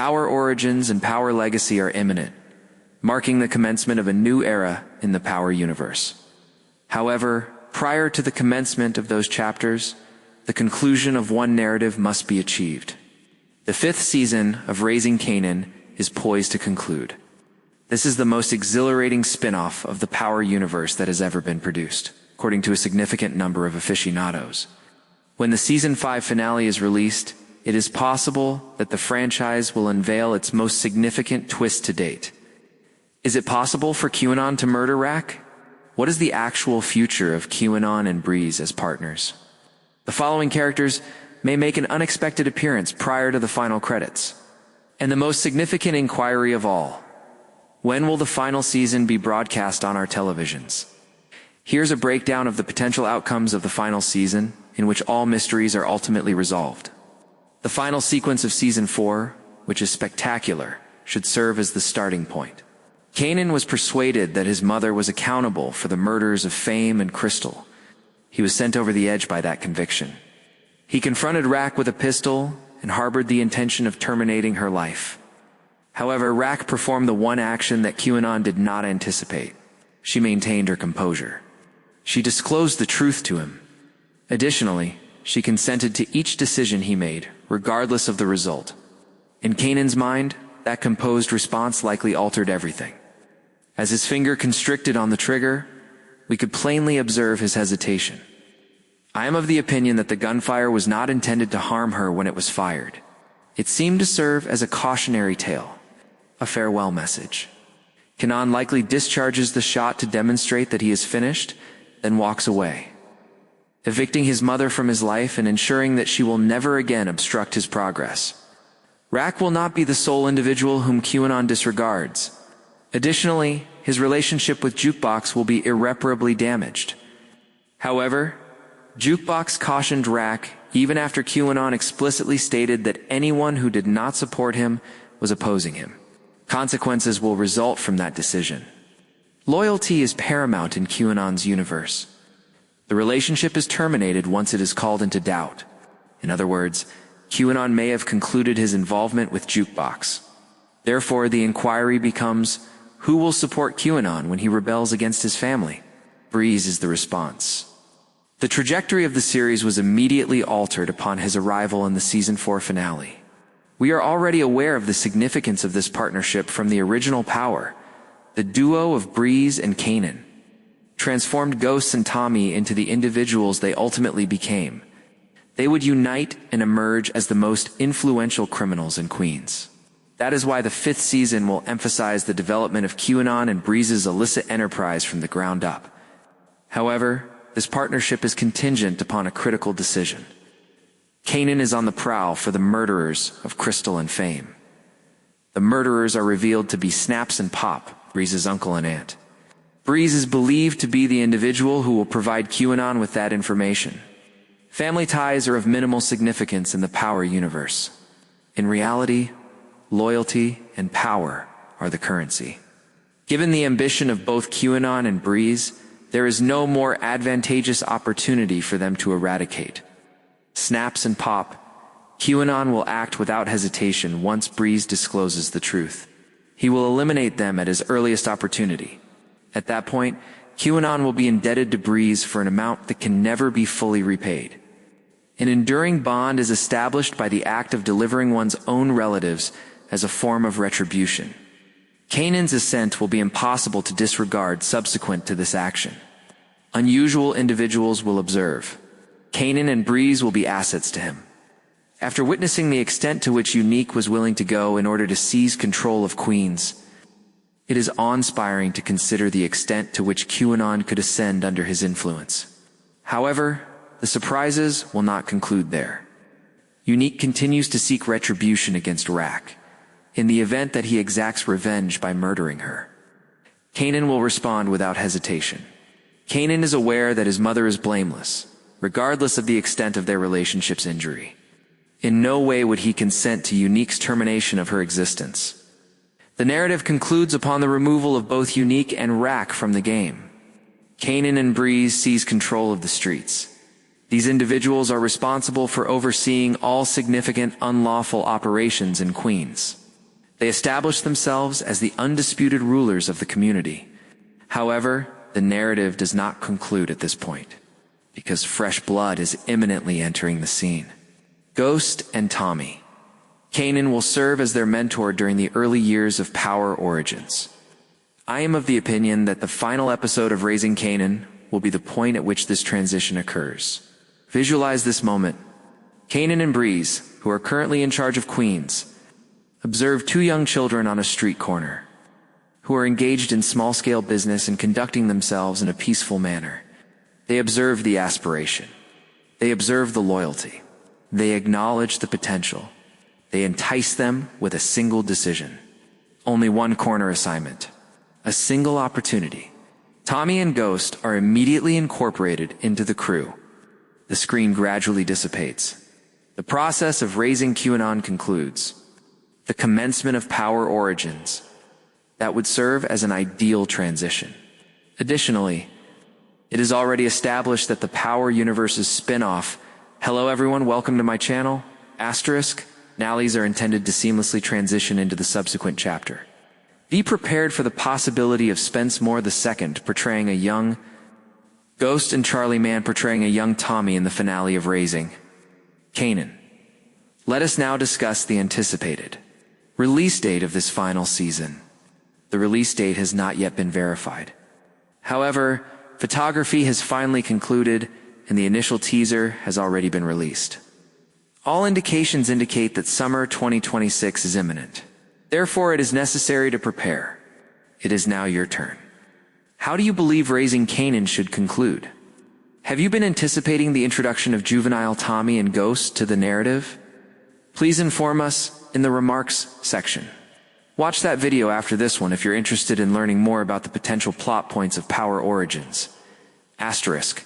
Power origins and power legacy are imminent, marking the commencement of a new era in the Power universe. However, prior to the commencement of those chapters, the conclusion of one narrative must be achieved. The 5th season of Raising Kanan is poised to conclude. This is the most exhilarating spin-off of the Power universe that has ever been produced, according to a significant number of aficionados. When the Season 5 finale is released, it is possible that the franchise will unveil its most significant twist to date. Is it possible for Kanan to murder Rak? What is the actual future of Kanan and Breeze as partners? The following characters may make an unexpected appearance prior to the final credits. And the most significant inquiry of all: when will the final season be broadcast on our televisions? Here's a breakdown of the potential outcomes of the final season, in which all mysteries are ultimately resolved. The final sequence of Season 4, which is spectacular, should serve as the starting point. Kanan was persuaded that his mother was accountable for the murders of Fame and Crystal. He was sent over the edge by that conviction. He confronted Rak with a pistol and harbored the intention of terminating her life. However, Rak performed the one action that Kanan did not anticipate. She maintained her composure. She disclosed the truth to him. Additionally, she consented to each decision he made, regardless of the result. In Kanan's mind, that composed response likely altered everything. As his finger constricted on the trigger, we could plainly observe his hesitation. I am of the opinion that the gunfire was not intended to harm her when it was fired. It seemed to serve as a cautionary tale, a farewell message. Kanan likely discharges the shot to demonstrate that he is finished, then walks away, evicting his mother from his life and ensuring that she will never again obstruct his progress. Rak will not be the sole individual whom Kanan disregards. Additionally, his relationship with Jukebox will be irreparably damaged. However, Jukebox cautioned Rak even after Kanan explicitly stated that anyone who did not support him was opposing him. Consequences will result from that decision. Loyalty is paramount in Kanan's universe. The relationship is terminated once it is called into doubt. In other words, Kanan may have concluded his involvement with Jukebox. Therefore, the inquiry becomes, who will support Kanan when he rebels against his family? Breeze is the response. The trajectory of the series was immediately altered upon his arrival in the Season 4 finale. We are already aware of the significance of this partnership from the original Power. The duo of Breeze and Kanan transformed Ghosts and Tommy into the individuals they ultimately became. They would unite and emerge as the most influential criminals in Queens. That is why the 5th season will emphasize the development of Kanan and Breeze's illicit enterprise from the ground up. However, this partnership is contingent upon a critical decision. Kanan is on the prowl for the murderers of Crystal and Fame. The murderers are revealed to be Snaps and Pop, Breeze's uncle and aunt. Breeze is believed to be the individual who will provide Kanan with that information. Family ties are of minimal significance in the Power universe. In reality, loyalty and power are the currency. Given the ambition of both Kanan and Breeze, there is no more advantageous opportunity for them to eradicate. Snaps and Pop, Kanan will act without hesitation once Breeze discloses the truth. He will eliminate them at his earliest opportunity. At that point, Kanan will be indebted to Breeze for an amount that can never be fully repaid. An enduring bond is established by the act of delivering one's own relatives as a form of retribution. Kanan's ascent will be impossible to disregard subsequent to this action. Unusual individuals will observe. Kanan and Breeze will be assets to him. After witnessing the extent to which Unique was willing to go in order to seize control of Queens, it is awe-inspiring to consider the extent to which Kanan could ascend under his influence. However, the surprises will not conclude there. Unique continues to seek retribution against Rak, in the event that he exacts revenge by murdering her. Kanan will respond without hesitation. Kanan is aware that his mother is blameless, regardless of the extent of their relationship's injury. In no way would he consent to Unique's termination of her existence. The narrative concludes upon the removal of both Unique and Rak from the game. Kanan and Breeze seize control of the streets. These individuals are responsible for overseeing all significant unlawful operations in Queens. They establish themselves as the undisputed rulers of the community. However, the narrative does not conclude at this point, because fresh blood is imminently entering the scene. Ghost and Tommy. Kanan will serve as their mentor during the early years of Power Origins. I am of the opinion that the final episode of Raising Kanan will be the point at which this transition occurs. Visualize this moment. Kanan and Breeze, who are currently in charge of Queens, observe two young children on a street corner, who are engaged in small-scale business and conducting themselves in a peaceful manner. They observe the aspiration. They observe the loyalty. They acknowledge the potential. They entice them with a single decision. Only one corner assignment. A single opportunity. Tommy and Ghost are immediately incorporated into the crew. The screen gradually dissipates. The process of raising Kanan concludes. The commencement of Power Origins. That would serve as an ideal transition. Additionally, it is already established that the Power Universe's spin-off, Hello everyone, welcome to my channel, Asterisk, Nallies are intended to seamlessly transition into the subsequent chapter. Be prepared for the possibility of Spence Moore II portraying a young Ghost and Charlie Mann portraying a young Tommy in the finale of Raising Kanan. Let us now discuss the anticipated release date of this final season. The release date has not yet been verified. However, photography has finally concluded and the initial teaser has already been released. All indications indicate that summer 2026 is imminent. Therefore, it is necessary to prepare. It is now your turn. How do you believe Raising Kanan should conclude? Have you been anticipating the introduction of juvenile Tommy and Ghost to the narrative? Please inform us in the remarks section. Watch that video after this one if you're interested in learning more about the potential plot points of Power Origins. Asterisk.